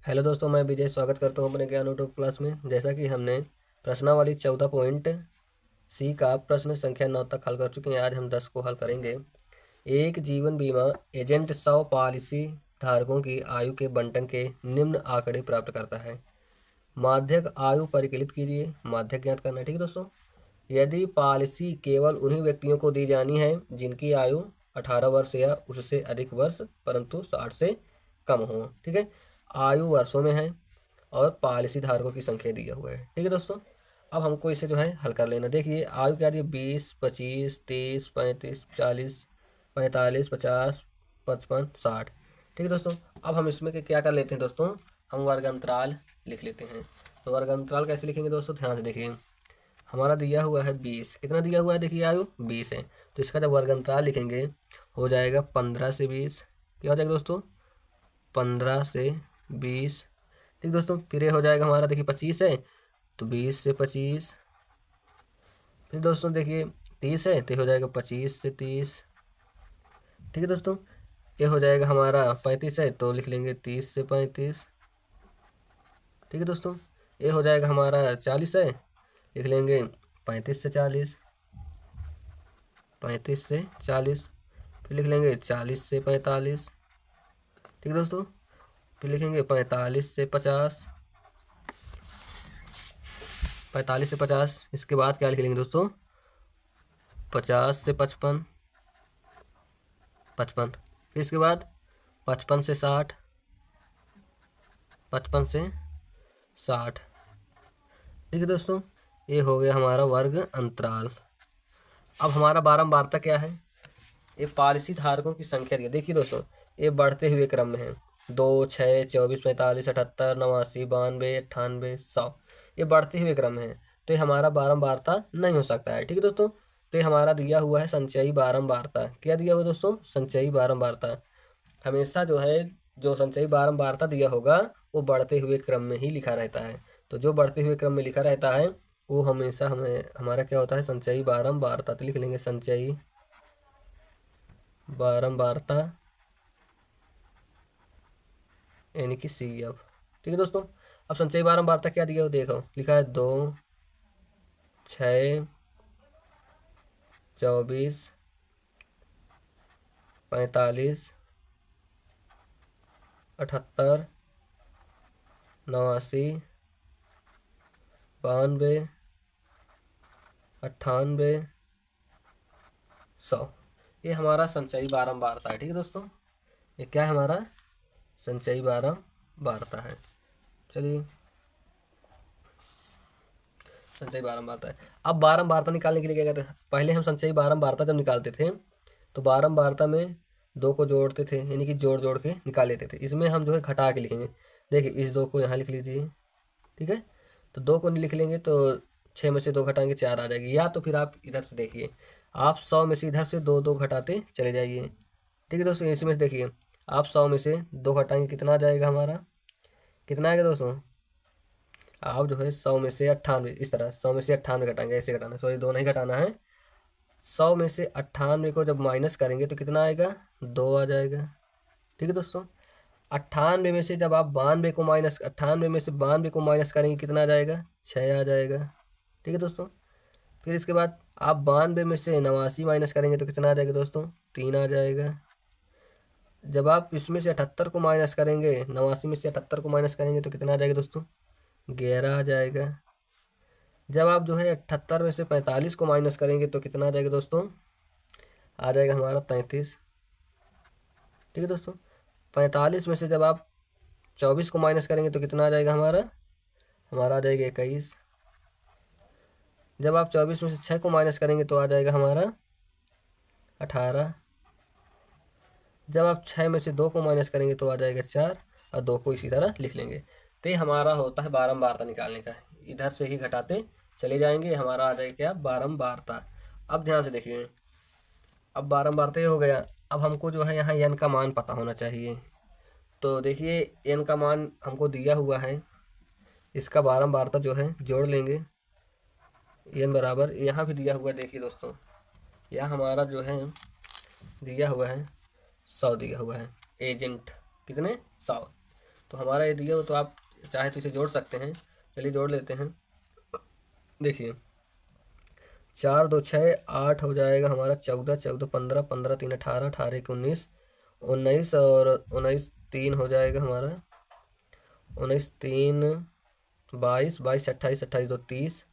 Hello दोस्तों, मैं विजय स्वागत करता हूं अपने ज्ञान यूट्यूब क्लास में। जैसा कि हमने प्रश्नावली 14 पॉइंट सी का प्रश्न संख्या 9 तक हल कर चुके हैं। आज हम 10 को हल करेंगे। एक जीवन बीमा एजेंट 100 पॉलिसी धारकों की आयु के बंटन के निम्न आंकड़े प्राप्त करता है। माध्यक आयु परिकलित कीजिए। माध्यक ज्ञात करना है। ठीक है दोस्तों, यदि पॉलिसी केवल उन्हीं व्यक्तियों को दी जानी है जिनकी आयु 18 वर्ष या उससे अधिक वर्ष परंतु 60 से कम हो। ठीक है, आयु वर्षों में है और पॉलिसी धारकों की संख्या दिया हुआ है। ठीक है दोस्तों, अब हमको इसे जो है हल कर लेना। देखिए आयु क्या दी, 20, 25, 30, 35, 40, 45, 50, 55, 60। ठीक है दोस्तों, अब हम इसमें क्या कर लेते हैं दोस्तों, हम वर्ग अंतराल लिख लेते हैं। तो वर्ग अंतराल कैसे लिखेंगे दोस्तों, ध्यान से देखिए। हमारा दिया हुआ है 20, कितना दिया हुआ है, देखिए आयु 20 है। तो इसका जब वर्ग अंतराल लिखेंगे हो जाएगा 15 से 20। क्या हो जाएगा दोस्तों, 15 से 20। ठीक दोस्तों, फिर ये हो जाएगा हमारा, देखिए 25 है तो 20 से 25। फिर दोस्तों देखिए 30 है तो हो जाएगा 25 से 30। ठीक है दोस्तों, ये हो जाएगा हमारा 35 है तो लिख लेंगे 30 से 35। ठीक है दोस्तों, ये हो जाएगा हमारा 40 है, लिख लेंगे 35 से 40। 35 से 40, फिर लिख लेंगे 40 से 45। ठीक है दोस्तों, फिर लिखेंगे 45 से 50। 45 से 50, इसके बाद क्या लिख लेंगे दोस्तों, 50 से 55। 55, फिर इसके बाद 55 से 60। 55 से 60। ठीक है दोस्तों, ये हो गया हमारा वर्ग अंतराल। अब हमारा बारंबारता क्या है, ये पॉलिसी धारकों की संख्या दी है। देखिए दोस्तों, ये बढ़ते हुए क्रम में है। 2, 6, 24, 45, 78, 89, 92, 98, 100, ये बढ़ते हुए क्रम में है। तो ये हमारा बारंबारता नहीं हो सकता है। ठीक है दोस्तों, तो ये हमारा दिया हुआ है संचयी बारंबारता। क्या दिया हुआ दोस्तों, संचयी बारंबारता। हमेशा जो है, जो संचयी बारंबारता दिया होगा वो बढ़ते हुए क्रम में ही लिखा रहता है। तो जो बढ़ते हुए क्रम में लिखा रहता है वो हमेशा हमें हमारा क्या होता है, संचयी बारंबारता। तो लिख लेंगे संचयी बारंबारता यानी कि सी एफ। ठीक है दोस्तों, अब संचयी बारंबारता क्या दिया हो, देखो लिखा है 2, 6, 24, 45, 78, 89, 92, 98, 100, ये हमारा संचयी बारंबारता है। ठीक है दोस्तों, ये क्या है, हमारा संचयी बारंबारता है। चलिए, संचयी बारंबारता है। अब बारंबारता निकालने के लिए क्या करते हैं, पहले हम संचयी बारंबारता जब निकालते थे तो बारंबारता में 2 को जोड़ते थे, यानी कि जोड़ जोड़ के निकाल लेते थे। इसमें हम जो है घटा के लिखेंगे। देखिए इस 2 को यहाँ लिख लीजिए। ठीक है, तो 2 को लिख लेंगे तो 6 में से 2 घटाएंगे 4 आ जाएगी। या तो फिर आप इधर से देखिए, आप 100 में से इधर से 2 2 घटाते चले जाइए। ठीक है दोस्तों, इसमें से देखिए आप 100 में से 2 घटाएंगे, कितना आ जाएगा हमारा, कितना आएगा दोस्तों, आप जो है 100 में से 98, इस तरह 100 में से 98 घटाएंगे, ऐसे घटाना, सॉरी 2 नहीं घटाना है। 100 में से 98 को जब माइनस करेंगे तो कितना आएगा, 2 आ जाएगा। ठीक है दोस्तों, 98 में से जब आप 92 को माइनस 98 में से 92 को माइनस करेंगे कितना आ जाएगा, 6 आ जाएगा। ठीक है दोस्तों, फिर इसके बाद आप 92 में से 89 माइनस करेंगे तो कितना आ जाएगा दोस्तों, 3 आ जाएगा। जब आप इसमें से 78 को माइनस करेंगे, 89 में से 78 को माइनस करेंगे तो कितना आ जाएगा दोस्तों, 11 आ जाएगा। जब आप जो है 78 में से 45 को माइनस करेंगे तो कितना आ जाएगा दोस्तों, आ जाएगा हमारा 33। ठीक है दोस्तों, 45 में से जब आप 24 को माइनस करेंगे तो कितना आ जाएगा हमारा, हमारा आ जाएगा 21। जब आप 24 में से 6 को माइनस करेंगे तो आ जाएगा हमारा 18। जब आप 6 में से 2 को माइनस करेंगे तो आ जाएगा 4, और 2 को इसी तरह लिख लेंगे। तो ये हमारा होता है बारंबारता निकालने का। इधर से ही घटाते चले जाएंगे, हमारा आ जाएगा क्या, बारंबारता। अब ध्यान से देखिए, अब बारंबारता ये हो गया। अब हमको जो है यहाँ एन का मान पता होना चाहिए। तो देखिए एन का मान हमको दिया हुआ है, इसका बारंबारता जो है जोड़ लेंगे। एन बराबर यहाँ भी दिया हुआ है, देखिए दोस्तों यह हमारा जो है दिया हुआ है 100 दिया हुआ है, एजेंट कितने, 100। तो हमारा ये दिया हो तो आप चाहे तो इसे जोड़ सकते हैं। चलिए जोड़ लेते हैं। देखिए 4 2 6 8 हो जाएगा हमारा 14, 14 15, 15 3 18, 18 1 19, 19 और 19 3 हो जाएगा हमारा 19 3 22, 22 28, 28 2 30,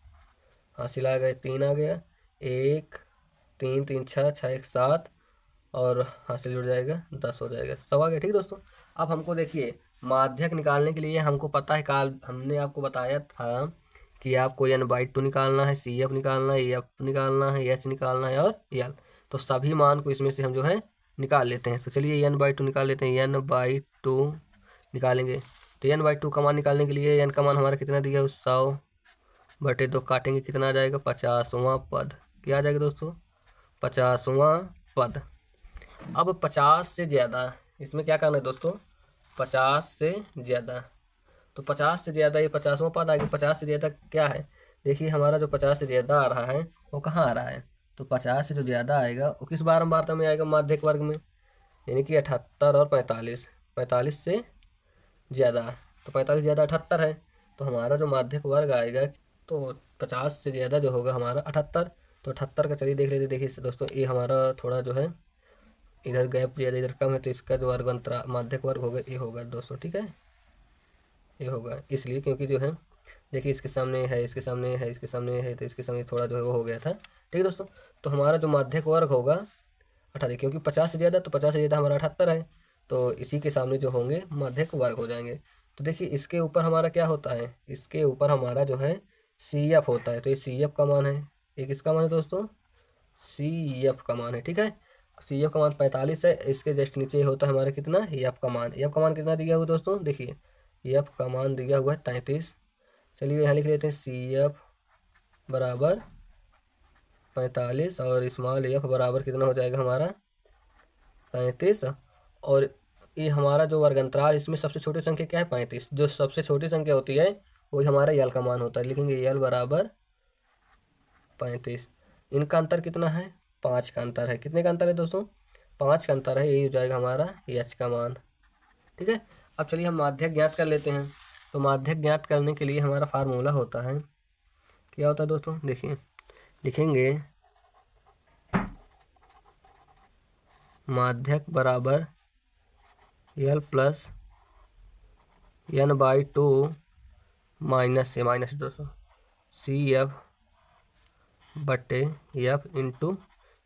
हासिल आ गए 3 आ गया, 1 3 3 6, 6 1 7 और हासिल जुड़ जाएगा 10 हो जाएगा, सब आ गया। ठीक दोस्तों, अब हमको देखिए माध्यक निकालने के लिए हमको पता है काल हमने आपको बताया था कि आपको n/2 निकालना है, CF निकालना है, EF निकालना है, H निकालना है और L। तो सभी मान को इसमें से हम जो है निकाल लेते हैं। तो चलिए n/2 निकाल लेते हैं, n/2 निकालेंगे। तो n/2 का मान निकालने के लिए n का मान हमारा कितना दिया है 100/2 काटेंगे, कितना आ जाएगा 50वां पद। क्या आ जाएगा दोस्तों 50वां पद। अब 50 से ज़्यादा इसमें क्या करना है दोस्तों 50 से ज़्यादा, तो 50 से ज़्यादा ये 50वां पद आ गया। 50 से ज़्यादा क्या है, देखिए हमारा जो 50 से ज़्यादा आ रहा है वो कहाँ आ रहा है, तो 50 से जो ज़्यादा आएगा वो किस बारंबारता में आएगा, माध्यक वर्ग में, यानी कि 78 और 45। 45 से ज़्यादा, तो 45 ज़्यादा 78 है, तो हमारा जो माध्यक वर्ग आएगा तो 50 से ज़्यादा जो होगा हमारा 78। तो 78 का चलिए देख लेते। देखिए दोस्तों ये हमारा थोड़ा जो है इधर गैप ज़्यादा इधर कम है, तो इसका जो वर्ग अंतरा माध्यक वर्ग होगा ये होगा दोस्तों। ठीक है, ये होगा इसलिए क्योंकि जो है देखिए इसके सामने है, इसके सामने है, इसके सामने है, तो इसके सामने थोड़ा जो है वो हो गया था। ठीक है दोस्तों, तो हमारा जो माध्यक वर्ग होगा 78, क्योंकि 50 से ज़्यादा, तो 50 से ज़्यादा हमारा 78 है, तो इसी के सामने जो होंगे माध्यक वर्ग हो जाएंगे। तो देखिए इसके ऊपर हमारा क्या होता है, इसके ऊपर हमारा जो है CF होता है, तो ये CF का मान है, ये किसका मान है दोस्तों CF का मान है। ठीक है, CF का मान 45 है, इसके जस्ट नीचे होता है हमारा कितना F का मान। F का मान कितना दिया हुआ दोस्तों, देखिए F का मान दिया हुआ है 33। चलिए यहाँ लिख लेते हैं CF बराबर 45 और स्मॉल f बराबर कितना हो जाएगा हमारा 35। और ये हमारा जो वर्गंतराल इसमें सबसे छोटी संख्या क्या है 35, जो सबसे छोटी संख्या होती है वही हमारा यल का मान होता है। लिखेंगे यल बराबर 35। इनका अंतर कितना है 5 का अंतर है। कितने का अंतर है दोस्तों 5 का अंतर है, यही हो जाएगा हमारा एच का मान। ठीक है, अब चलिए हम माध्यक ज्ञात कर लेते हैं। तो माध्यक ज्ञात करने के लिए हमारा फार्मूला होता है, क्या होता है दोस्तों, देखिए लिखेंगे माध्यक बराबर L प्लस n/2 माइनस से माइनस दोस्तों CF/F इंटू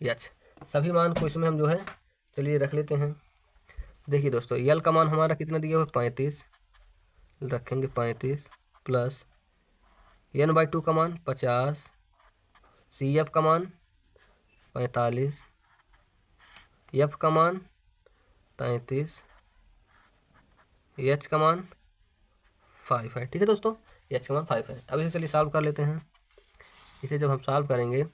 H। सभी मान को इसमें हम जो है चलिए रख लेते हैं। देखिए दोस्तों L का मान हमारा कितना दिया हुआ 35, रखेंगे 35 प्लस n/2 का मान 50, CF का मान 45, F का मान 33, H का मान 5 है। ठीक है दोस्तों, H का मान 5 है। अब इसे चलिए सॉल्व कर लेते हैं। इसे जब हम सॉल्व करेंगे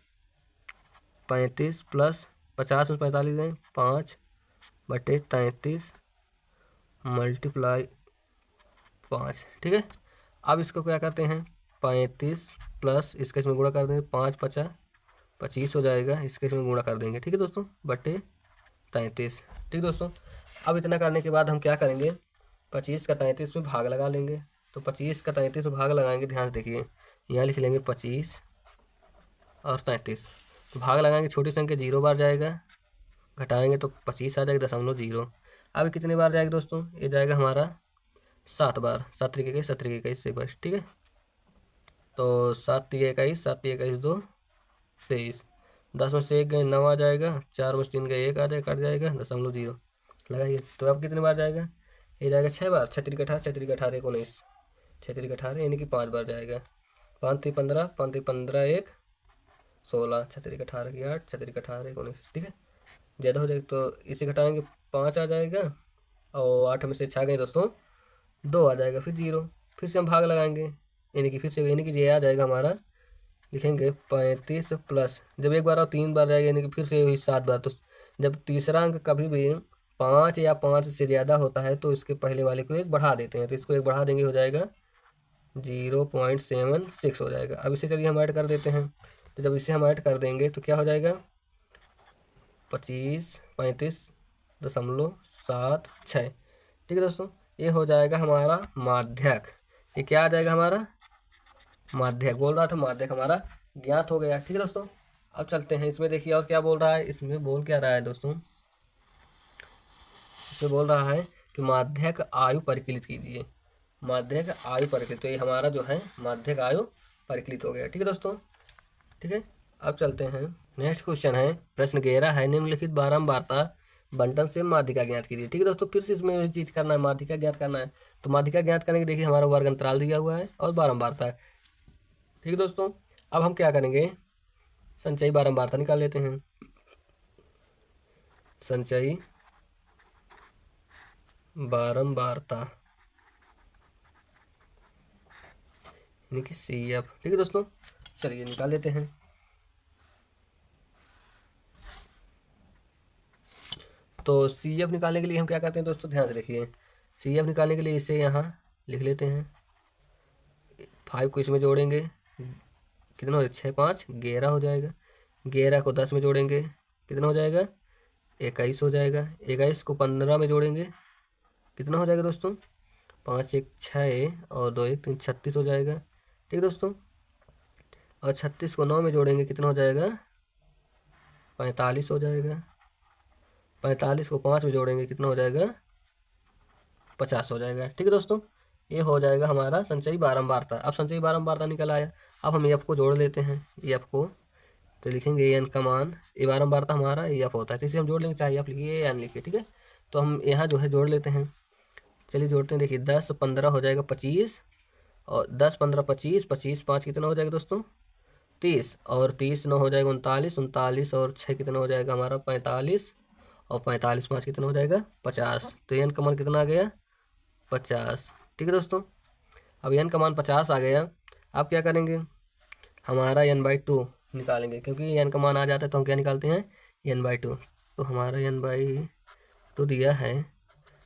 35 प्लस 50 में 45 है 5/33 मल्टीप्लाई 5। ठीक है, अब इसको क्या करते हैं 35 प्लस इसके इसमें गुणा कर देंगे 5×5 = 25 हो जाएगा, इसके इसमें गुणा कर देंगे। ठीक है दोस्तों, बटे 33। ठीक दोस्तों, अब इतना करने के बाद हम क्या करेंगे 25 का 33 में भाग लगा लेंगे। तो 25 का 33 में भाग लगाएंगे, ध्यान से देखिए यहाँ लिख लेंगे 25 और 33, तो भाग लगाएंगे छोटी संख्या 0 बार जाएगा, घटाएंगे तो 25 आ जाएगा 0.0। अब कितने बार जाएगा दोस्तों, ये जाएगा हमारा 7 बार, 7 3 21, 7 3 21 से बस। ठीक है, तो 7 3 21, 7 3 21 2 23, 10 में से 1 गए 9 आ जाएगा, 4 में से 3 गए 1 आ जाएगा, कट जाएगा 0.0 लगाइए। तो अब कितने बार जाएगा, ये जाएगा 6 बार, 6 3 18, 6 3 18 19, 6 3 18 यानी कि 5 बार जाएगा, 5 3 15, 5 3 15 1 16, 6 3 18 की 8, 6 3 18 19। ठीक है, ज़्यादा हो जाएगा तो इसे घटाएंगे 5 आ जाएगा, और 8 में से 6 गए दोस्तों 2 आ जाएगा, फिर 0, फिर से हम भाग लगाएंगे, यानी कि फिर से यानी कि ये आ जाएगा हमारा, लिखेंगे 35 प्लस जब एक बार और 3 बार जाएगा यानी कि फिर से हुई 7 बार। तो जब तीसरा अंक कभी भी 5 या 5 से ज़्यादा होता है तो इसके पहले वाले को 1 बढ़ा देते हैं, तो इसको 1 बढ़ा देंगे हो जाएगा 0.76 हो जाएगा। अब इसे चलिए हम ऐड कर देते हैं। तो जब इसे हम ऐड कर देंगे तो क्या हो जाएगा 35.6। ठीक है दोस्तों, ये हो जाएगा हमारा माध्यक। ये क्या आ जाएगा हमारा माध्यक। बोल रहा था माध्यक हमारा ज्ञात हो गया। ठीक है दोस्तों, अब चलते हैं इसमें। देखिए और क्या बोल रहा है, इसमें बोल क्या रहा है दोस्तों, इसमें बोल रहा है कि माध्यक आयु परिकलित कीजिए। माध्यक आयु परिकलित, तो ये हमारा जो है माध्यक आयु परिकलित हो गया। ठीक है दोस्तों, ठीक है। अब चलते हैं, नेक्स्ट क्वेश्चन है, प्रश्न 11 है, निम्नलिखित बारंबारता बंटन से माध्यिका ज्ञात कीजिए। ठीक है दोस्तों, फिर से इसमें वही चीज करना है, माध्यिका ज्ञात करना है। तो माध्यिका ज्ञात करने के देखिए हमारा वर्ग अंतराल दिया हुआ है और बारंबारता है। ठीक है दोस्तों, अब हम क्या करेंगे, संचयी बारंबारता निकाल लेते हैं। संचयी बारंबारता यानी कि CF। ठीक है दोस्तों, चलिए निकाल लेते हैं। तो CF निकालने के लिए हम क्या करते हैं दोस्तों, ध्यान से देखिए। CF निकालने के लिए इसे यहाँ लिख लेते हैं। 5 को इसमें जोड़ेंगे, कितना हो जाएगा, 6 5 11 हो जाएगा। 11 को 10 में जोड़ेंगे, कितना हो जाएगा, 21 हो जाएगा। 21 को 15 में जोड़ेंगे, कितना हो जाएगा दोस्तों, 5 1 6 और 2 1 3 36 हो जाएगा। ठीक है दोस्तों, और 36 को 9 में जोड़ेंगे, कितना हो जाएगा, 45 हो जाएगा। 45 को 5 में जोड़ेंगे, कितना हो जाएगा, 50 हो जाएगा। ठीक है दोस्तों, ये हो जाएगा हमारा संचयी बारंबारता। अब संचयी बारंबारता निकल आया। अब हम एफ को जोड़ लेते हैं, एफ को, तो लिखेंगे एन का मान, ये बारंबारता हमारा एफ होता है, तो इसे हम जोड़ लेंगे, चाहे एफ लिखिए एन लिखिए। ठीक है, तो हम यहाँ जो है जोड़ लेते हैं। चलिए जोड़ते हैं। देखिए 10 15 हो जाएगा 25, और 10 15 25, 25 5 कितना हो जाएगा दोस्तों, 30, और 30 9 हो जाएगा 39, 39 और 6 कितना हो जाएगा हमारा 45, और 45 5 कितना हो जाएगा 50। तो एन का मान कितना आ गया, 50। ठीक है दोस्तों, अब एन का मान 50 आ गया। अब क्या करेंगे, हमारा n/2 निकालेंगे, क्योंकि एन का मान आ जाता है तो हम क्या निकालते हैं, n/2। तो हमारा n/2 दिया है,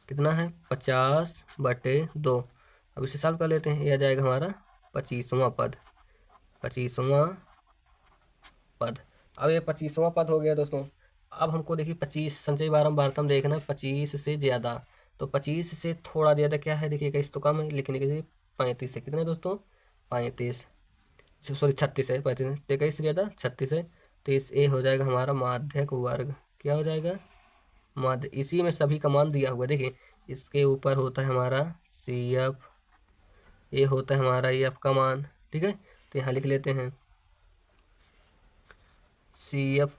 कितना है, 50/2। अब इसे सॉल्व कर लेते हैं। यह आ जाएगा हमारा 25वां पद, 25वां पद। अब ये 25वां पद हो गया दोस्तों। अब हमको देखिए 25 संचयी बारंबारता में देखना 25 से ज़्यादा, तो 25 से थोड़ा ज़्यादा क्या है, देखिए 21 तो कम है, लिखने के लिए 35 है, कितने है दोस्तों, 35, सॉरी 36 है, 35 है, तो 21 से ज़्यादा 36 है। तो इस ए हो जाएगा हमारा माध्यक वर्ग। क्या हो जाएगा, माध्य। इसी में सभी का मान दिया हुआ, देखिए इसके ऊपर होता है हमारा CF, ये होता है हमारा EF का मान। ठीक है, तो यहाँ लिख लेते हैं CF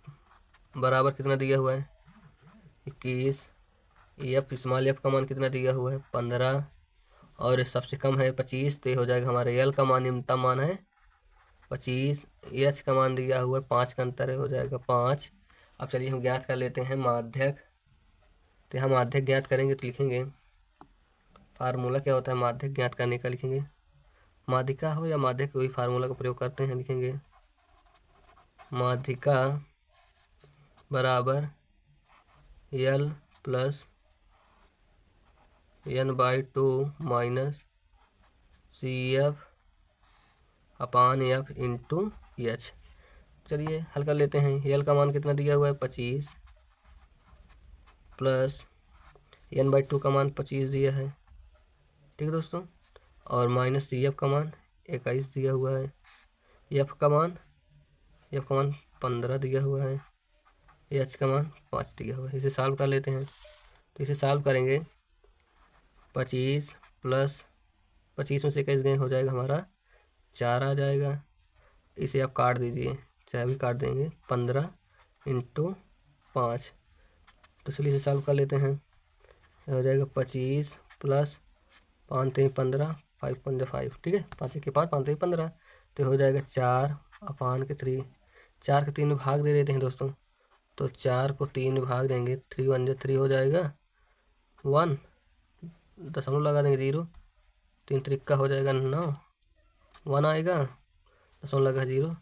बराबर कितना दिया हुआ है, 21, EF स्मॉल एफ का मान कितना दिया हुआ है, 15, और सबसे कम है 25, तो ये हो जाएगा हमारे L का मान, न्यूनतम मान है 25, H का मान दिया हुआ है 5 का अंतर है, हो जाएगा 5। अब चलिए हम ज्ञात कर लेते हैं माध्यक। तो हम माध्यक ज्ञात करेंगे तो लिखेंगे फार्मूला क्या होता है माध्यक ज्ञात करने का, लिखेंगे माध्यिका हो या माध्यक, कोई फार्मूला का प्रयोग करते हैं, लिखेंगे माध्यिका बराबर L plus n/2 minus CF अपान F इंटू H। चलिए हल कर लेते हैं। L का मान कितना दिया हुआ है, 25, प्लस n/2 का मान 25 दिया है। ठीक है दोस्तों, और माइनस CF का मान 21 दिया हुआ है। F का मान 15 दिया हुआ है। H का मान 5 दिया हुआ है। इसे सॉल्व कर लेते हैं। तो इसे सॉल्व करेंगे, 25 प्लस 25 में से 21 गए, हो जाएगा हमारा 4 आ जाएगा। इसे आप काट दीजिए, चाहे भी काट देंगे, 15 इंटू 5। तो चलिए इसे सॉल्व कर लेते हैं। हो जाएगा 25 प्लस 5 3 15, 5 5 5। ठीक है, 5 1 5 5 3 15, तो हो जाएगा 4 अपान के 3। 4 के 3 में भाग दे देते हैं दोस्तों, तो 4 को 3 में भाग देंगे, 3 1 3 हो जाएगा 1, दशमलव लगा देंगे 0, 3 3 का हो जाएगा 9, 1 आएगा, दशमलव लगा 0,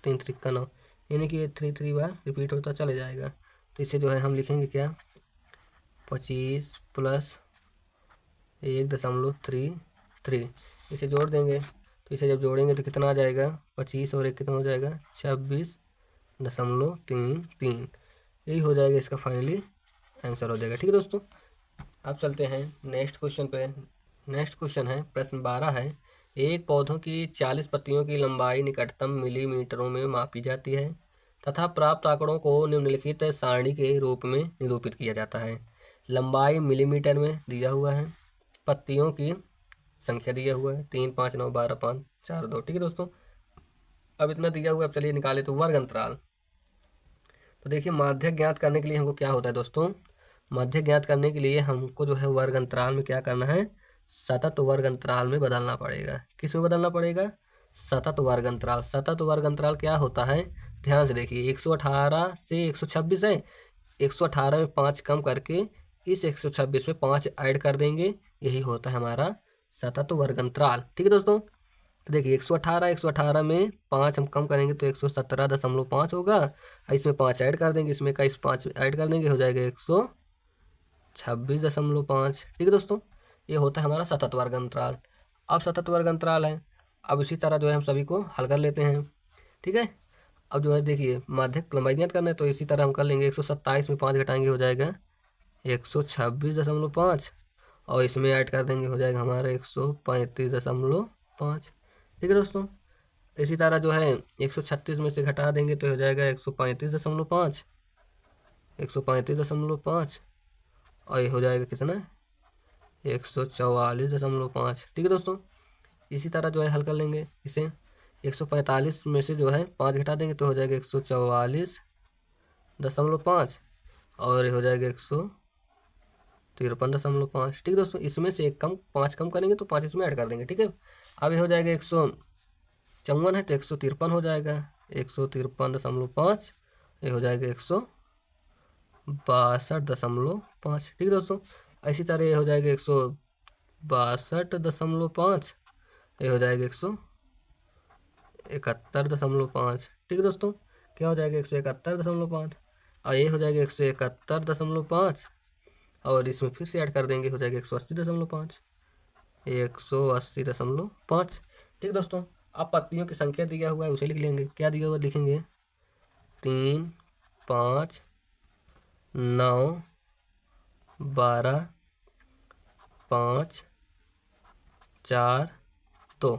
3 3 का 9, यानी कि ये 3 3 बार रिपीट होता चले जाएगा। तो इसे जो है हम लिखेंगे क्या, 25 प्लस 1.33। इसे जोड़ देंगे, तो इसे जब जोड़ेंगे तो कितना आ जाएगा, 25 और 1 कितना हो जाएगा, 26.33। यही हो जाएगा इसका फाइनली आंसर हो जाएगा। ठीक है दोस्तों, अब चलते हैं नेक्स्ट क्वेश्चन पे। नेक्स्ट क्वेश्चन है, प्रश्न 12 है, एक पौधों की 40 पत्तियों की लंबाई निकटतम मिलीमीटरों में मापी जाती है तथा प्राप्त आंकड़ों को निम्नलिखित सारणी के रूप में निरूपित किया जाता है। लंबाई मिलीमीटर में दिया हुआ है, पत्तियों की संख्या दिया हुआ है 3, 5, 9, 12, 5, 4, 2। ठीक है दोस्तों, अब इतना दिया हुआ है। अब चलिए निकाले तो वर्ग अंतराल। तो देखिए माध्य ज्ञात करने के लिए हमको क्या होता है दोस्तों, माध्य ज्ञात करने के लिए हमको जो है वर्ग अंतराल में क्या करना है, सतत वर्ग अंतराल में बदलना पड़ेगा। किस में बदलना पड़ेगा, सतत वर्ग अंतराल। सतत वर्ग अंतराल क्या होता है, ध्यान से देखिए 118 से 126 है, 118 में 5 कम करके इस 126 में 5 ऐड कर देंगे, यही होता है हमारा सतत वर्ग अंतराल। ठीक है दोस्तों, तो देखिए 118 में 5 हम कम करेंगे तो 117.5 होगा, इसमें 5 ऐड कर देंगे, इसमें 5 ऐड कर देंगे, हो जाएगा 126.5। ठीक है दोस्तों, ये होता है हमारा सतत वर्ग अंतराल। अब सतत वर्ग अंतराल है, अब इसी तरह जो है हम सभी को हल कर लेते हैं। ठीक है, अब जो है देखिए माध्यक लंबाई ज्ञात करना है तो इसी तरह हम कर लेंगे। 127 में 5 घटाएंगे हो जाएगा 126.5 और इसमें ऐड कर देंगे हो जाएगा हमारा 135.5। ठीक है दोस्तों, इसी तरह जो है 136 में से घटा देंगे तो हो जाएगा 135.5, 135.5 और ये हो जाएगा कितना 144.5। ठीक है दोस्तों, इसी तरह जो है हल कर लेंगे इसे। 145 में से जो है 5 घटा देंगे तो हो जाएगा 144.5 और ये हो जाएगा 153.5। ठीक है दोस्तों, इसमें से एक कम 5 कम करेंगे तो 5 इसमें ऐड कर देंगे। ठीक है, अब ये हो जाएगा 154 है तो 153 हो जाएगा 153.5, ये हो जाएगा 162.5। ठीक है दोस्तों, इसी तरह ये हो जाएगा 162.5, ये हो जाएगा 171.5। ठीक है दोस्तों, क्या हो जाएगा 171.5 और ये हो जाएगा 171.5 और इसमें फिर से ऐड कर देंगे हो जाएगा 180.5, 180.5। ठीक है दोस्तों, अब पत्तियों की संख्या दिया हुआ है उसे लिख लेंगे। क्या दिया हुआ लिखेंगे 3, 5, 9, 12, 5, 4, 2।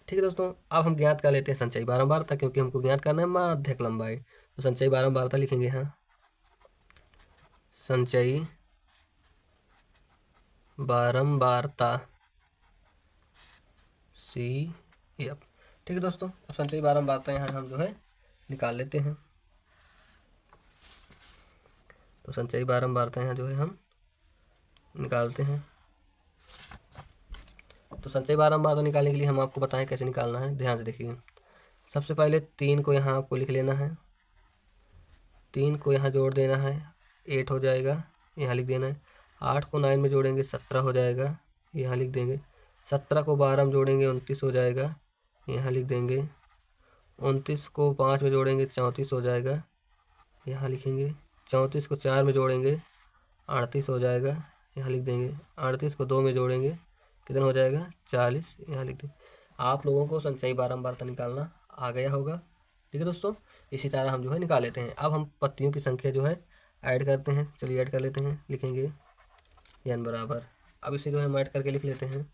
ठीक है दोस्तों, अब हम ज्ञात कर लेते हैं संचयी बारंबारता, क्योंकि हमको ज्ञात करना है माध्यक लंबाई। तो संचयी बारंबारता लिखेंगे, हाँ संचयी बारंबारता CF। ठीक है दोस्तों, अब संचयी बारंबारता यहाँ हम जो है निकाल लेते हैं। तो संचयी बारंबारता यहाँ जो है हम निकालते हैं। तो संचयी बारंबारता निकालने के लिए हम आपको बताएं कैसे निकालना है, ध्यान से देखिए। सबसे पहले 3 को यहाँ आपको लिख लेना है, 3 को यहाँ जोड़ देना है 8 हो जाएगा, यहाँ लिख देना है। 8 को 9 में जोड़ेंगे 17 हो जाएगा, यहाँ लिख देंगे। 17 को 12 में जोड़ेंगे 29 हो जाएगा, यहाँ लिख देंगे। 29 को 5 में जोड़ेंगे 34 हो जाएगा, यहाँ लिखेंगे। 34 को 4 में जोड़ेंगे 38 हो जाएगा, यहाँ लिख देंगे। 38 को 2 में जोड़ेंगे कितना हो जाएगा 40, यहाँ लिख देंगे। आप लोगों को संचयी बारंबारता निकालना आ गया होगा। ठीक है दोस्तों, इसी तरह हम जो है निकाल लेते हैं। अब हम पत्तियों की संख्या जो है ऐड करते हैं। चलिए ऐड कर लेते हैं, लिखेंगे n बराबर। अब इसे जो है हम ऐड करके लिख लेते हैं।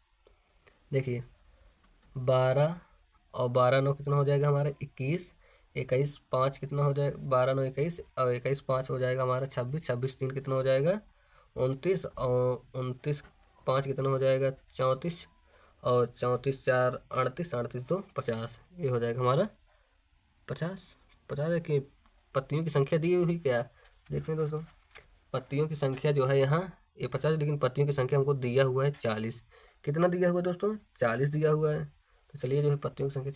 देखिए 12 और 12 9 कितना हो जाएगा हमारा 21, 21 5 कितना हो जाएगा 12 9 21 और 21 5 हो जाएगा हमारा 26, 26 3 कितना हो जाएगा 29 और 29 5 कितना हो जाएगा 34 और 34 4 38, 38 2 50, ये हो जाएगा हमारा 50। 50 है कि पत्तियों की संख्या दी हुई क्या देखते हैं दोस्तों। पत्तियों की संख्या जो है यहाँ ये 50, लेकिन पत्तियों की संख्या हमको दिया हुआ है 40। कितना दिया हुआ है दोस्तों 40 दिया हुआ है। तो चलिए जो है पत्तियों की संख्या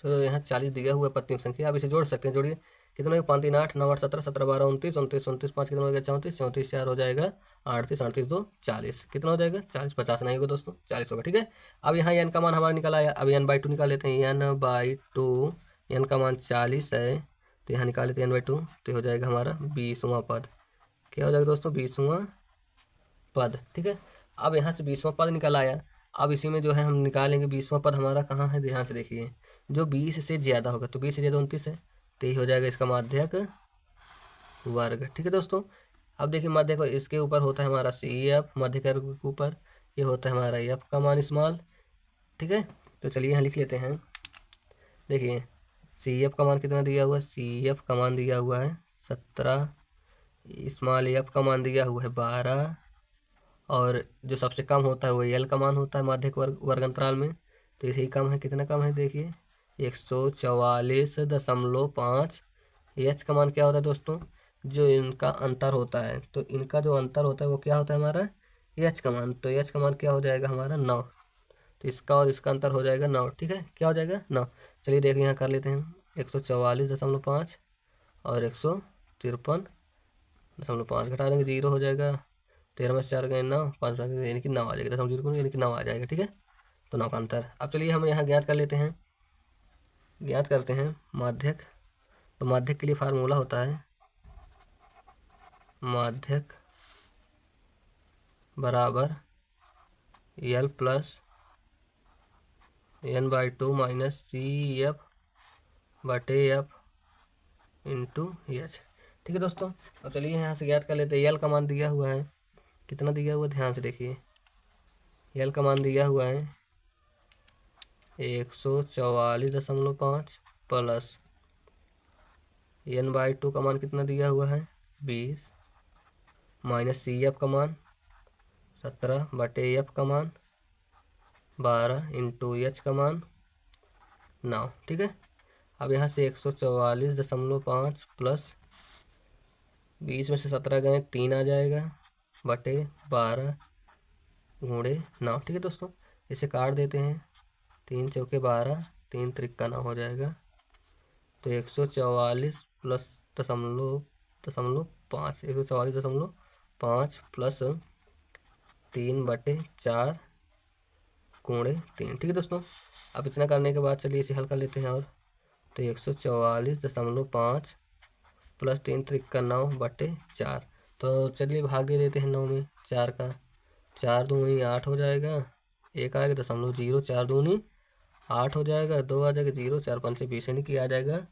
तो यहाँ 40 दिया हुआ है पत्तियों की संख्या। आप इसे जोड़ सकते हैं, जोड़िए कितना है 5 3 8 9 8 17 17 12 29 29 29 5 कितना हो गया 34 34 4 हो जाएगा 38 38 2 40 कितना हो जाएगा 40। 50 नहीं होगा दोस्तों 40 होगा। ठीक है, अब यहाँ n का मान हमारा निकल आया। अब n/2 निकाल लेते हैं। n/2 n का मान 40 है तो यहाँ निकाल लेते हैं n/2 तो हो जाएगा हमारा 20वां पद। क्या हो जाएगा दोस्तों 20वां पद। ठीक है, अब यहाँ से 20वां पद निकल आया। अब इसी में जो है हम निकालेंगे 20वां पद हमारा कहाँ है, ध्यान से देखिए। जो 20 से ज़्यादा होगा तो 20 से ज़्यादा 29 है तो ये हो जाएगा इसका माध्यक वर्ग। ठीक है दोस्तों, अब देखिए मध्य को इसके ऊपर होता है हमारा सी एफ, मध्य के ऊपर ये होता है हमारा एफ का मान स्मॉल। ठीक है, तो चलिए यहाँ लिख लेते हैं। देखिए सी एफ का मान कितना दिया हुआ है, सी एफ का मान दिया हुआ है 17, स्मॉल एफ का मान दिया हुआ है 12, और जो सबसे कम होता है वो एल का मान होता है माध्यक वर्ग अंतराल में। तो इसे ही कम है, कितना कम है देखिए 144.5। एच का मान क्या होता है दोस्तों, जो इनका अंतर होता है, तो इनका जो अंतर होता है वो क्या होता है हमारा एच का मान। तो एच का मान क्या हो जाएगा हमारा 9। तो इसका और इसका अंतर हो जाएगा 9। ठीक है, क्या हो जाएगा 9। चलिए देखिए यहाँ कर लेते हैं 144.5 और 153.5 घटा देंगे, 0 हो जाएगा। 13 में 4 गए 9, 5 यानी कि 9 आ जाएगा, 0 यानी कि 9 आ जाएगा। ठीक है, तो 9 का अंतर। अब चलिए हम यहाँ ज्ञात कर लेते हैं, ज्ञात करते हैं माध्यक। तो माध्यक के लिए फार्मूला होता है माध्यक बराबर L plus n/2 minus C F बटे एफ इंटू एच। ठीक है दोस्तों, अब चलिए यहाँ से ज्ञात कर लेते हैं। एल का मान दिया हुआ है, कितना दिया हुआ है ध्यान से देखिए। एल का मान दिया हुआ है 144.5 प्लस n/2 का मान कितना दिया हुआ है 20, माइनस सी एफ का मान 17 बटे एफ का मान 12 इंटू एच का मान 9। ठीक है, अब यहाँ से 144.5 प्लस 20 में से 17 गए 3 आ जाएगा बटे 12 गुणे 9। ठीक है दोस्तों, इसे काट देते हैं, 3 चौके 12, 3 त्रिक्का 9 हो जाएगा। तो 144 प्लस दशमलव 5, 144.5 प्लस 3/4 गुणे 3। ठीक है दोस्तों, अब इतना करने के बाद चलिए इसे हल कर लेते हैं। और तो 144.5 प्लस 3 त्रिक्का 9/4। तो चलिए भाग दे देते हैं 9 में 4 का, 4 दूनी 8 हो जाएगा, 1 आएगा 0.0, 4 दूनी 8 हो जाएगा, 2 आ जाएगा 0, 4 5 से 20 यानी कि आ जाएगा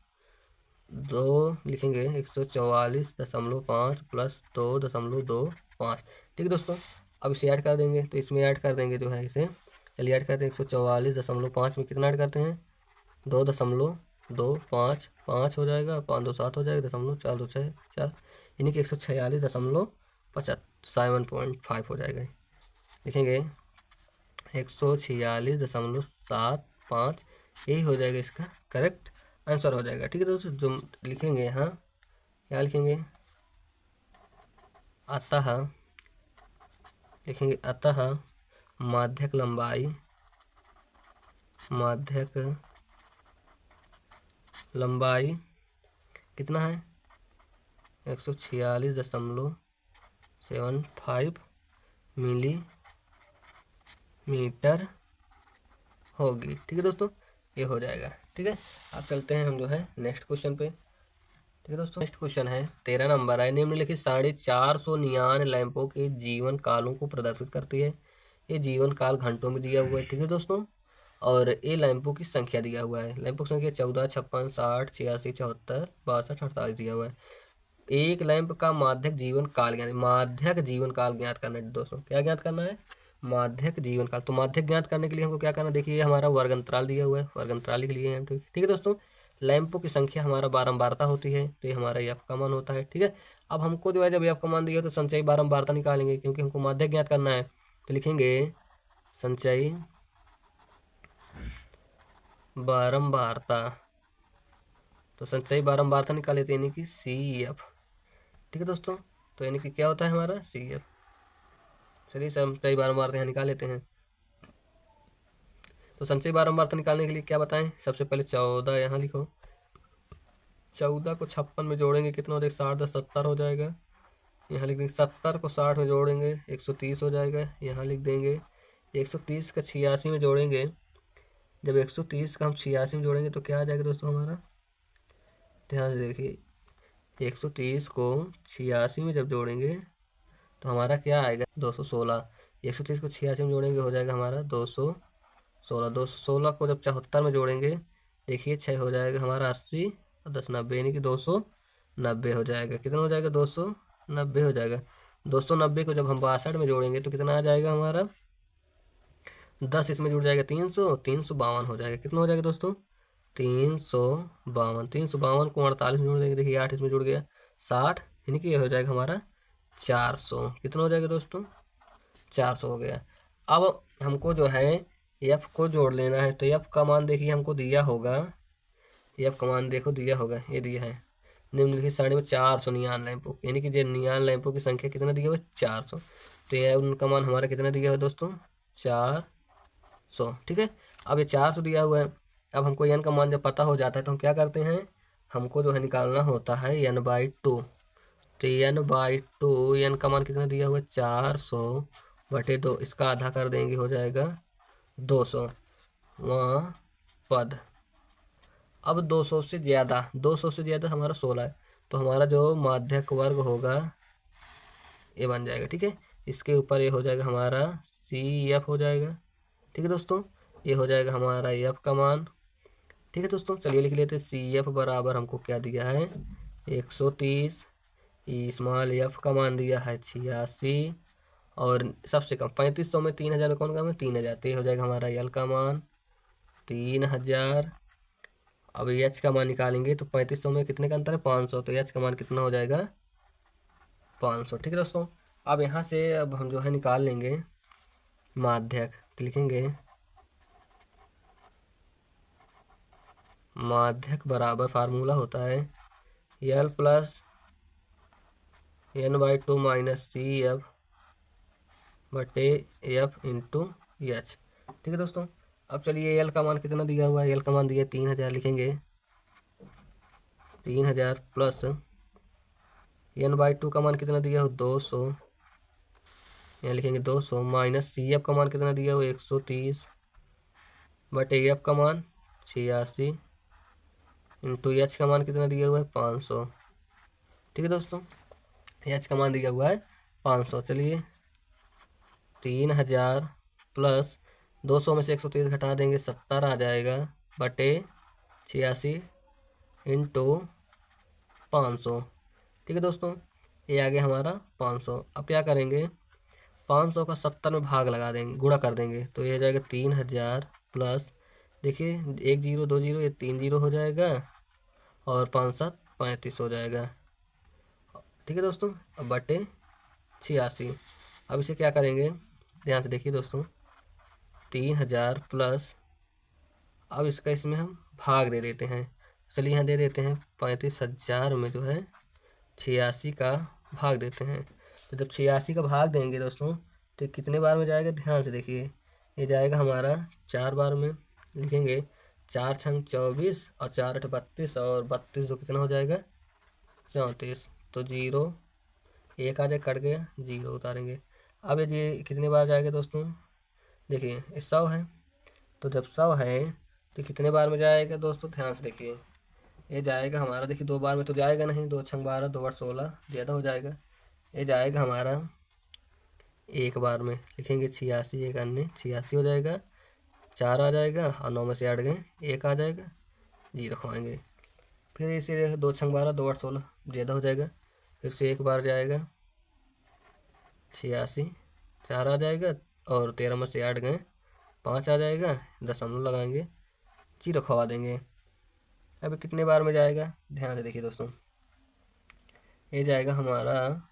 2। लिखेंगे 144.5 प्लस 2.25। ठीक है दोस्तों, अब इसे ऐड कर देंगे, तो इसमें ऐड कर देंगे जो है इसे। चलिए ऐड करते हैं, 144.5 में कितना ऐड करते हैं 2.25, 5 हो जाएगा, 5 2 7 हो जाएगा, 4 2 6 4, यानी कि 146.75 हो जाएगा। लिखेंगे 146.75, यही हो जाएगा इसका करेक्ट आंसर हो जाएगा। ठीक है दोस्तों, जो लिखेंगे यहाँ क्या लिखेंगे, अतः लिखेंगे अतः माध्यक लंबाई कितना है 146.75 मिलीमीटर होगी। ठीक है दोस्तों, ये हो जाएगा। ठीक है, अब चलते हैं हम जो है नेक्स्ट क्वेश्चन पे। ठीक है दोस्तों, नेक्स्ट क्वेश्चन है 13 नंबर है। निम्नलिखित 450 लैंपों के जीवन कालों को प्रदर्शित करती है। ये जीवन काल घंटों में दिया हुआ है। ठीक है दोस्तों, और ये लैंपों की संख्या दिया हुआ है। लैंपों की संख्या 14, 56, 60, 86, 74, 62, 48 दिया हुआ है। एक लैंप का माध्यक जीवन काल ज्ञात, माध्यक जीवन काल ज्ञात करना है दोस्तों। क्या ज्ञात करना है, माध्यक जीवन काल। तो माध्यक ज्ञात करने के लिए हमको क्या करना है, देखिए हमारा वर्ग अंतराल दिया हुआ है, वर्ग अंतराल लिख लिए हम। ठीक है दोस्तों, लैंपों की संख्या हमारा बारंबारता होती है, तो ये हमारा एफ का मान होता है। ठीक है, अब हमको जो है जब एफ का मान दिया तो संचयी बारंबारता निकालेंगे, क्योंकि हमको माध्यक ज्ञात करना है। तो लिखेंगे संचयी बारंबारता, तो संचयी बारंबारता निकाल लेते हैं, यानी कि सी एफ। ठीक है दोस्तों, तो यानी कि क्या होता है हमारा सी एफ। चलिए संचयी बारंबारता यहाँ निकाल लेते हैं। तो संचयी बारंबारता निकालने के लिए क्या बताएं, सबसे पहले 14 यहाँ लिखो, 14 को 56 में जोड़ेंगे कितना हो जाएगा 60 10 70 हो जाएगा। यहाँ लिख देंगे 70 को 60 में जोड़ेंगे 130 हो जाएगा। यहाँ लिख देंगे 130 का 86 में जोड़ेंगे, जब 130 का हम 86 में जोड़ेंगे तो क्या आ जाएगा दोस्तों हमारा, ध्यान से देखिए 130 को 86 में जब जोड़ेंगे तो हमारा क्या आएगा 216। 130 को 86 में जोड़ेंगे हो जाएगा हमारा 216। 216 को जब 74 में जोड़ेंगे देखिए 6 हो जाएगा हमारा 80 और 10 90, यानी कि 290 हो जाएगा। कितना हो जाएगा 290। 90 हो जाएगा। 290 को जब हम 62 में जोड़ेंगे तो कितना आ जाएगा हमारा, 10 इसमें जुड़ जाएगा, 300, 352 हो जाएगा। कितना हो जाएगा दोस्तों, 352। 352 को 48 में जोड़ देंगे, देखिए 8 इसमें जुड़ गया, 60, यानी कि ये हो जाएगा हमारा 400। कितना हो जाएगा दोस्तों, 400 हो गया। अब हमको जो है एफ को जोड़ लेना है, तो एफ का मान देखिए हमको दिया होगा, एफ का मान देखो दिया होगा, ये दिया है निम्नलिखित सारणी में 400 नियान लैंपों, यानी कि जो नियान लैंपों की संख्या कितना दिया हुआ है, 400। तो ये उनका मान हमारा कितना दिया हुआ है दोस्तों, 400। ठीक है, अब ये 400 दिया हुआ है। अब हमको एन का मान जब पता हो जाता है तो हम क्या करते हैं, हमको जो है निकालना होता है n/2। तो n/2, एन का मान कितना दिया हुआ है, 400/2, इसका आधा कर देंगे, हो जाएगा 200 वहाँ पद। अब 200 से ज़्यादा, 200 से ज़्यादा हमारा 16 है, तो हमारा जो माध्यक वर्ग होगा ये बन जाएगा। ठीक है, इसके ऊपर ये हो जाएगा हमारा CF हो जाएगा। ठीक है दोस्तों, ये हो जाएगा हमारा F का मान। ठीक है दोस्तों, चलिए लिख लेते हैं, CF बराबर हमको क्या दिया है, 130, स्मॉल f का मान दिया है 86, और सबसे कम 3500 में 3000 में कौन कम है, 3000, तो ये हो जाएगा हमारा L का मान 3000। अब एच का मान निकालेंगे तो 3500 में कितने का अंतर है, 500, तो एच का मान कितना हो जाएगा, 500। ठीक है दोस्तों, अब यहाँ से अब हम जो है निकाल लेंगे माध्यक, लिखेंगे माध्यक बराबर फार्मूला होता है L + n/2 - CF/F × H। ठीक है दोस्तों, अब चलिए L का मान कितना दिया हुआ है, L का मान दिया 3000, लिखेंगे 3000 प्लस n/2 का मान कितना दिया हो, 200, यहाँ लिखेंगे 200, माइनस CF का मान कितना दिया हो, 130/F का मान 86 इंटू H का मान कितना दिया हुआ है, 500। ठीक है दोस्तों, H का मान दिया हुआ है 500। चलिए 3000 प्लस 200 में से 130 घटा देंगे, 70 आ जाएगा, बटे 86 इंटू 500। ठीक है दोस्तों, ये आ गया हमारा 500। अब क्या करेंगे, 500 का 70 में भाग लगा देंगे, गुणा कर देंगे, तो ये हो जाएगा 3000 प्लस, देखिए 1 0 2 0, ये 3 0 हो जाएगा, और 5 7 35 हो जाएगा। ठीक है दोस्तों, अब बटे 86। अब इसे क्या करेंगे, ध्यान से देखिए दोस्तों, 3000 प्लस, अब इसका इसमें हम भाग दे देते हैं। चलिए यहाँ दे देते हैं, 35,000 में जो है 86 का भाग देते हैं। तो जब 86 का भाग देंगे दोस्तों, तो कितने बार में जाएगा, ध्यान से देखिए, ये जाएगा हमारा 4 बार में। लिखेंगे 4 छंग 24 और 4 8 32, और 32 जो कितना हो जाएगा, 34। तो 0 1 आ जाए, कट गया, 0 उतारेंगे। अब ये कितने बार जाएगा दोस्तों, देखिए ये 100 है, तो जब 100 है तो कितने बार में जाएगा दोस्तों, ध्यान से देखिए, ये जाएगा हमारा, देखिए 2 बार में तो जाएगा नहीं, 2 छंग 12, 2 8 16, ज़्यादा हो जाएगा। ये जाएगा हमारा 1 बार में। लिखेंगे 86, 1 अन्य 86 हो जाएगा, 4 आ जाएगा, और 9 में से 8 गए, 1 आ जाएगा, 0 रखवाएंगे। फिर इसे 2 छंग 12, 2 8 16, ज़्यादा हो जाएगा, फिर से 1 बार जाएगा, 86, 4 आ जाएगा, और 13 में से 8 गए, 5 आ जाएगा, दशमलव लगाएंगे, 0 खवा देंगे। अब कितने बार में जाएगा, ध्यान से देखिए दोस्तों, ये जाएगा हमारा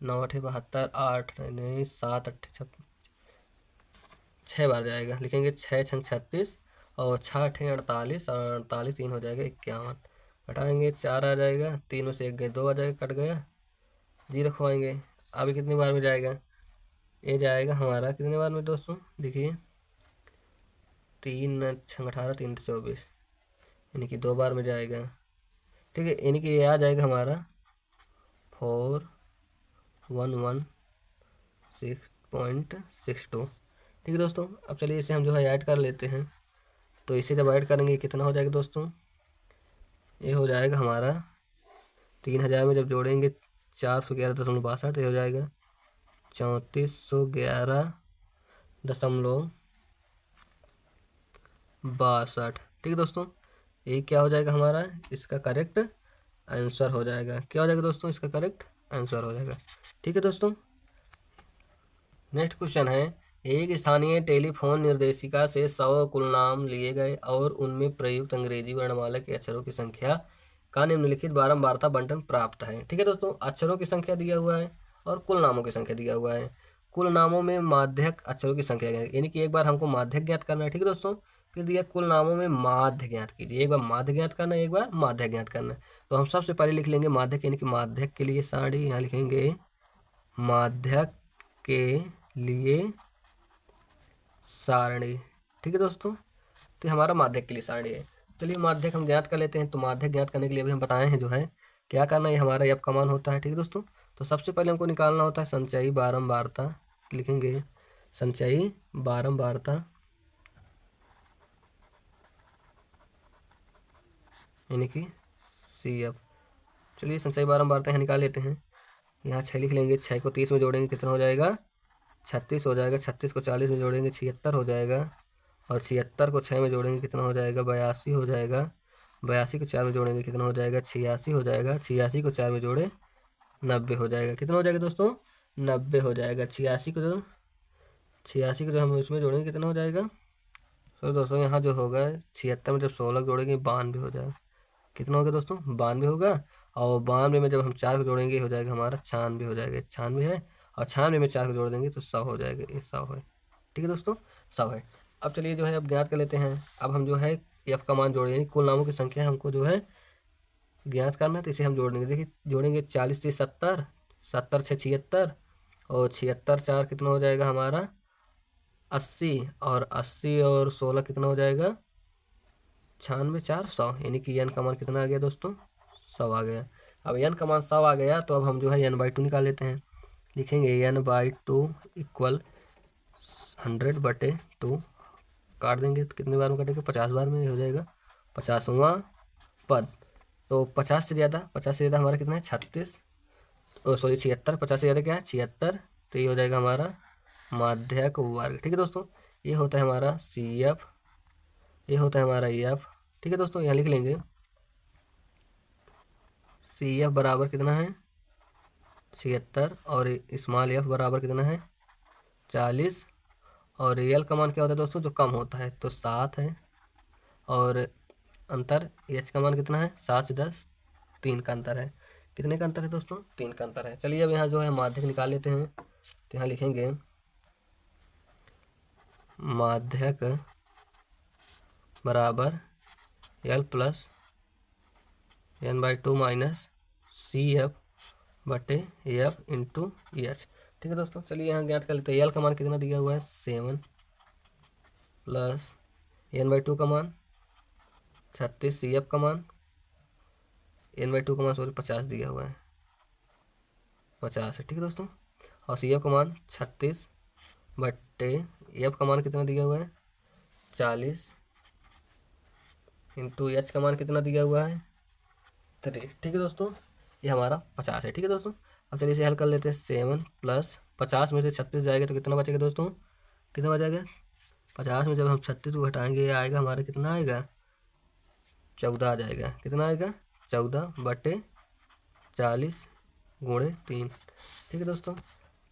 9 8 72, 8 नहीं 7 8 6 बार जाएगा। लिखेंगे 6 छंग 36, और 6 8 48, और 48 3 हो जाएगा 51, घटाएंगे 4 आ जाएगा, 3 में से 1 गए, 2 आ जाएगा, कट गया, 0 खवाएंगे। अभी कितनी बार में जाएगा, ये जाएगा हमारा कितने बार में दोस्तों, देखिए 3 छंग 18, 3 24, यानी कि 2 बार में जाएगा। ठीक है, यानी कि ये आ जाएगा हमारा 4116.62। ठीक है दोस्तों, अब चलिए इसे हम जो है ऐड कर लेते हैं। तो इसे जब ऐड करेंगे कितना हो जाएगा दोस्तों, ये हो जाएगा हमारा 3000 में जब जोड़ेंगे 411.62, ये हो जाएगा 3411.62। ठीक है दोस्तों, ये क्या हो जाएगा हमारा, इसका करेक्ट आंसर हो जाएगा। क्या हो जाएगा दोस्तों, इसका करेक्ट आंसर हो जाएगा। ठीक है दोस्तों, नेक्स्ट क्वेश्चन है, एक स्थानीय टेलीफोन निर्देशिका से 100 कुल नाम लिए गए और उनमें प्रयुक्त अंग्रेजी वर्णमाला के अक्षरों की संख्या का निम्नलिखित बारंबारता बंटन प्राप्त है। ठीक है दोस्तों, अक्षरों की संख्या दिया हुआ है और कुल नामों की संख्या दिया हुआ है। कुल नामों में माध्यक अक्षरों की संख्या यानी कि एक बार हमको माध्यक ज्ञात करना है। ठीक है दोस्तों, फिर दिया कुल नामों में माध्य ज्ञात कीजिए। एक बार माध्य ज्ञात करना है, एक बार माध्यक ज्ञात करना है। तो हम सबसे पहले लिख लेंगे माध्यक, यानी कि माध्यक के लिए सारणी यहाँ लिखेंगे माध्यक के लिए सारणी। ठीक है दोस्तों, तो हमारा माध्यक के लिए सारणी है। चलिए माध्यक हम ज्ञात कर लेते हैं। तो माध्यक ज्ञात करने के लिए अभी हम बताए हैं जो है क्या करना है, ये हमारा यप का मान होता है। ठीक है दोस्तों, तो सबसे पहले हमको निकालना होता है संचयी बारंबारता। लिखेंगे संचयी बारंबारता, यानी कि सी एफ। चलिए संचयी बारंबारता यहाँ निकाल लेते हैं। यहाँ 6 लिख लेंगे, 6 को 30 में जोड़ेंगे कितना हो जाएगा, 36 हो जाएगा। 36 को 40 में जोड़ेंगे 76 हो जाएगा। और 76 को 6 में जोड़ेंगे कितना हो जाएगा, 82 हो जाएगा। 82 को 4 में जोड़ेंगे कितना हो जाएगा, 86 हो जाएगा। 86 को 4 में जोड़े 90 हो जाएगा। कितना हो जाएगा दोस्तों, 90 हो जाएगा। 86 को जो हम इसमें जोड़ेंगे कितना हो जाएगा। तो दोस्तों यहाँ जो होगा 76 में जब 16 जोड़ेंगे 92 हो जाएगा। कितना होगा दोस्तों, 92 होगा। और 92 में जब हम 4 को जोड़ेंगे हो जाएगा हमारा 96 हो जाएगा। 96 है और 96 में 4 को जोड़ देंगे तो 100 हो जाएगा। ये 100 है। ठीक है दोस्तों, 100 है। अब चलिए जो है अब ज्ञात कर लेते हैं। अब हम जो है एफ का मान जोड़े, यानी कुल नामों की संख्या हमको जो है ज्ञात करना है। तो इसे हम जोड़ देंगे। देखिए जोड़ेंगे 40 से 70, 70 से 76 और 76 4 कितना हो जाएगा हमारा 80। और 80 और 16 कितना हो जाएगा 96 4 100, यानी कि एन का मान कितना आ गया दोस्तों, 100 आ गया। अब एन का मान 100 आ गया तो अब हम जो है n/2 निकाल लेते हैं। लिखेंगे n/2 इक्वल 100/2। काट देंगे तो कितने बार में कटेगा, 50 बार में हो जाएगा 50वां पद। तो 50 से ज़्यादा हमारा कितना है 36, सॉरी 76। 50 से ज़्यादा क्या है 76। तो ये हो जाएगा हमारा माध्यक वर्ग। ठीक है दोस्तों, ये होता है हमारा सी एफ, ये होता है हमारा एफ। ठीक है दोस्तों, यहाँ लिख लेंगे सी एफ बराबर कितना है 76 और स्मॉल एफ बराबर कितना है 40। और रियल का मान क्या होता है दोस्तों, जो कम होता है तो 7 है। और अंतर एच का मान कितना है 7 से 10, 3 का अंतर है। कितने का अंतर है दोस्तों, 3 का अंतर है। चलिए अब यहाँ जो है माध्यक निकाल लेते हैं। तो यहाँ लिखेंगे माध्यक बराबर L plus n/2 minus C F बटे एफ इंटू एच। ठीक है दोस्तों, चलिए यहाँ ज्ञात कर लेते हैं। एल का मान कितना दिया हुआ है 7 प्लस n/2 का मान 36, सी एफ का मान n/2 का मान सॉरी 50 दिया हुआ है, 50 है। ठीक है दोस्तों, और सी एफ का मान 36 बटे एफ का मान कितना दिया हुआ है 40 इंटू एच का मान कितना दिया हुआ है 3। ठीक है दोस्तों, ये हमारा 50 है। ठीक है दोस्तों, अब चलिए इसे हल कर लेते हैं। 7 प्लस 50 में से 36 जाएगा तो कितना बचेगा दोस्तों, कितना बचेगा 50 में जब हम 36 को घटाएंगे आएगा हमारा कितना आएगा 14 आ जाएगा। कितना आएगा 14/40 गुणे 3। ठीक है दोस्तों,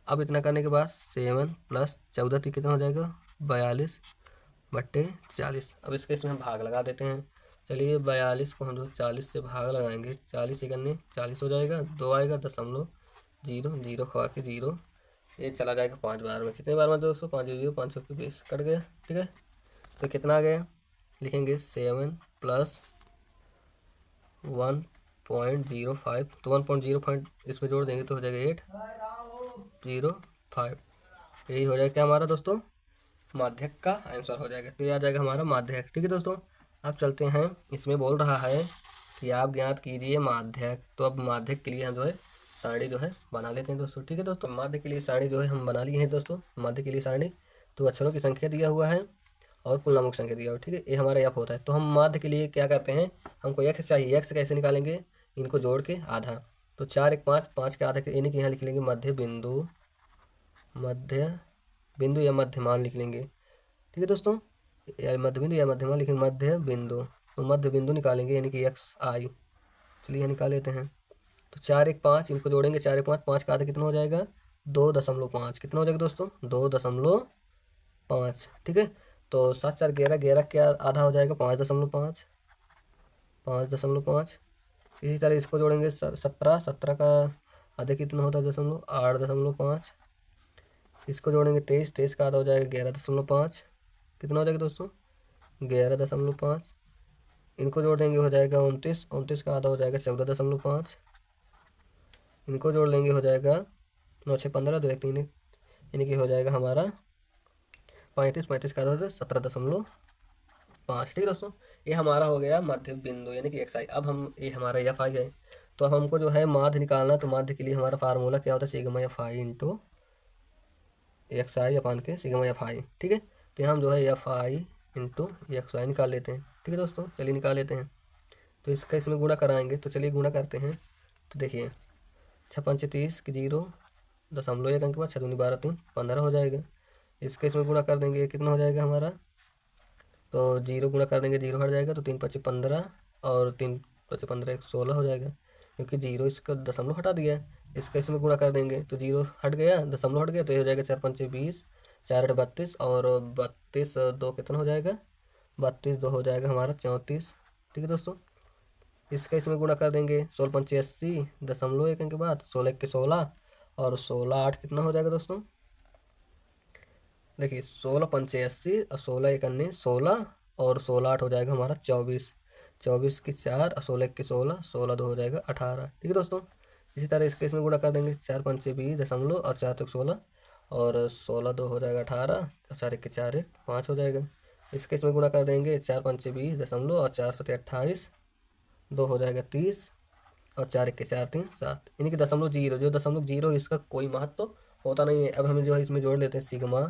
अब इतना करने के बाद 7 प्लस 14 तो कितना हो जाएगा 42/40। अब इसके इसमें हम भाग लगा देते हैं। चलिए 42 को हम जो 40 से भाग लगाएंगे, 40 1 40 हो जाएगा, 2 आएगा 0.0 खवा के 0, ये चला जाएगा 5 बार में। कितने बार में दोस्तों 5 0 5 के 20 कट गया। ठीक है, तो कितना आ गया, लिखेंगे 7 प्लस 1.05, तो 1.05 इसमें जोड़ देंगे तो हो जाएगा 805। यही हो जाएगा क्या हमारा दोस्तों माध्यक का आंसर हो जाएगा। तो ये आ जाएगा हमारा माध्यक। ठीक है दोस्तों, अब चलते हैं। इसमें बोल रहा है कि आप ज्ञात कीजिए माध्यक। तो अब माध्यक के लिए हम जो है सारणी जो है बना लेते हैं दोस्तों। ठीक है दोस्तों, माध्यक के लिए सारणी जो है हम बना लिए हैं दोस्तों। माध्यक के लिए सारणी तो अक्षरों की संख्या दिया हुआ है और कुल नामों की संख्या दिया हुआ है। ठीक है, ये हमारा एफ होता है। तो हम माध्य के लिए क्या करते हैं, हमको एक्स चाहिए। एक्स कैसे निकालेंगे, इनको जोड़ के आधा। तो 4 1 5, 5 के आधा यानी कि यहाँ लिख लेंगे मध्य बिंदु, मध्य बिंदु या मध्यमान लिख लेंगे। ठीक है दोस्तों, या मध्य बिंदु या मध्यमान लिखेंगे मध्य बिंदु। तो मध्य बिंदु निकालेंगे यानी कि एक्स आई। चलिए निकाल लेते हैं। तो 4 1 5, इनको जोड़ेंगे 4 1 5, 5 का आधा कितना हो जाएगा 2.5, कितना हो जाएगा दोस्तों 2.5, ठीक है। तो 7 4 11, 11 क्या आधा हो जाएगा 5.5, 5.5। इसी तरह इसको जोड़ेंगे 17, 17 का आधे कितना होता है 8.5। इसको जोड़ेंगे 23, 23 का आधा हो जाएगा 11.5, कितना हो जाएगा दोस्तों 11.5। इनको जोड़ देंगे हो जाएगा 29, 29 का आधा हो जाएगा 14.5। इनको जोड़ लेंगे हो जाएगा 9 6 15, 2 1 3, यानी कि हो जाएगा हमारा 35, 35 का आधा हो जाएगा 17.5। ठीक है दोस्तों, ये हमारा हो गया मध्य बिंदु यानी कि एक्स आई। अब हम ये हमारा एफ आई है, तो अब हमको जो है माध्य निकालना, तो माध्य के लिए हमारा फार्मूला क्या होता है sigma F I into X I upon के सिग्मा एफ आई। ठीक है, तो यहाँ हम जो है एफ आई इंटू एक्स आई निकाल लेते हैं। ठीक है दोस्तों, चलिए निकाल लेते हैं। तो इसका इसमें गुणा कराएंगे, तो चलिए गुणा करते हैं। तो देखिए 6 5 30 की 0.1 अंक के बाद 6 दूनी 12 3 15 हो जाएगा। इसका इसमें गुणा कर देंगे, कितना हो जाएगा हमारा, तो 0 गुणा कर देंगे 0 हट जाएगा, तो 3 5 15 और 3 5 15 1 16 हो जाएगा, क्योंकि 0 इसका दशमलव हटा दिया है। इसका इसमें गुणा कर देंगे तो 0 हट गया, दशमलव हट गया, तो ये हो जाएगा 4 5 20, 4 8 32 और 32 2 कितना हो जाएगा 32 2 हो जाएगा हमारा 34। ठीक है दोस्तों, इसका इसमें गुणा कर देंगे 16 5 80, दशमलव 1 अंक के बाद 16 1 के 16 और 16 8 कितना हो जाएगा दोस्तों, देखिए 16 5 80 और 16 1 अन्य 16 और 16 8 हो जाएगा हमारा 24, 24 की 4 और 16 1 के 16, 16 2 हो जाएगा 18। ठीक है दोस्तों, इसी तरह इसके इसमें गुणा कर देंगे 4 5 20 दशमलव और 4 तक 16 और 16 2 हो जाएगा 18 और 4 1 के 4 1 5 हो जाएगा। इसके इसमें गुणा कर देंगे 4 5 20 दशमलव और 4 7 28, 2 हो जाएगा 30 और 4 1 के 4 3 7, यानी कि दशमलव 0, जो दशमलव 0 इसका कोई महत्व तो होता नहीं है। अब हमें जो है इसमें जोड़ लेते हैं sigma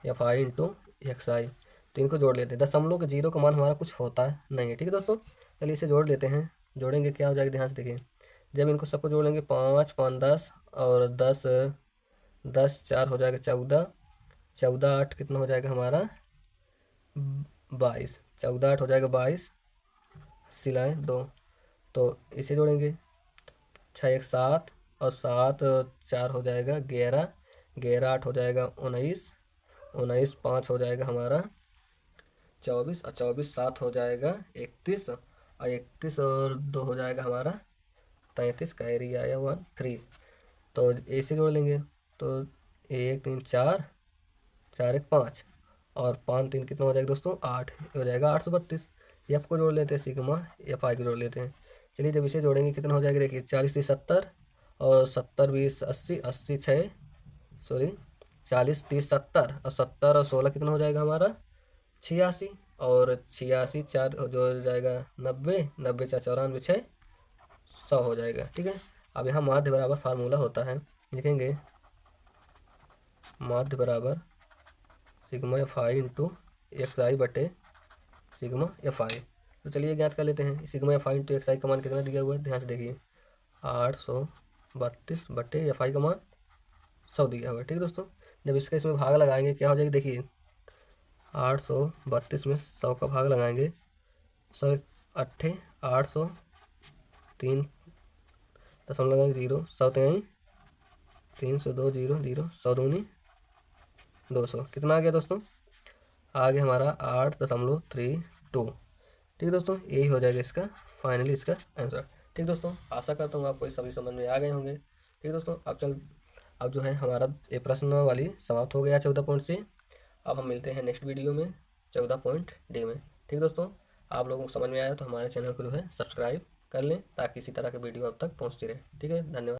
F I into X I, तो इनको जोड़ लेते हैं। दशमलव के 0 का मान हमारा कुछ होता है नहीं है। ठीक है दोस्तों, चलिए इसे जोड़ लेते हैं। जोड़ेंगे क्या हो जाएगा, ध्यान से देखिए, जब इनको सबको जोड़ लेंगे 5 5 10 और 10 10 4 हो जाएगा 14, 14 8 कितना हो जाएगा हमारा 22, 14 8 हो जाएगा 22 सिलाएँ 2, तो इसे जोड़ेंगे 6 1 7 और 7 4 हो जाएगा 11, 11 8 हो जाएगा 19, 19 5 हो जाएगा हमारा 24 और 24 7 हो जाएगा 31 और 31 और 2 हो जाएगा हमारा 33, कैरी आया 1 3, तो ऐसे जोड़ लेंगे तो 1 3 4 4 1 5 और 5 3 कितना हो जाएगा दोस्तों 8, हो जाएगा 832। एफ को जोड़ लेते हैं सिग्मा एफ आई को जोड़ लेते हैं। चलिए जब इसे जोड़ेंगे कितना हो जाएगा, देखिए 40 30 70 और 70 20 80, 80 6 सॉरी 40 30 70 और 70 और 16 कितना हो जाएगा हमारा 86 और 86 4 जो हो जाएगा 90, 90 4 94 6 100 हो जाएगा। ठीक है, अब यहाँ माध्य बराबर फार्मूला होता है, लिखेंगे माध्य बराबर sigma F I into X I बटे सिग्मा एफ आई। तो चलिए ज्ञात कर लेते हैं, sigma F I into X I का मान कितना दिया हुआ है, ध्यान से देखिए 832 बटे एफ आई का मान 100 दिया हुआ है। ठीक है दोस्तों, जब इसका इसमें भाग लगाएंगे क्या हो जाएगा, देखिए 832 में 100 का भाग लगाएंगे, 100 8 800 3 दशमलव लगाएंगे 0, 100 302 0 0, 100 दूनी 200, कितना आ गया दोस्तों, आ गया हमारा 8.32। ठीक है दोस्तों, यही हो जाएगा इसका फाइनली इसका आंसर। ठीक दोस्तों, आशा करता हूँ आपको ये सभी समझ में आ गए होंगे। ठीक दोस्तों, अब जो है हमारा ये प्रश्न वाली समाप्त हो गया 14 पॉइंट से। अब हम मिलते हैं नेक्स्ट वीडियो में 14 पॉइंट डी में। ठीक दोस्तों, आप लोगों को समझ में आया तो हमारे चैनल को जो है सब्सक्राइब कर लें, ताकि इसी तरह के वीडियो अब तक पहुँचती रहे। ठीक है, धन्यवाद।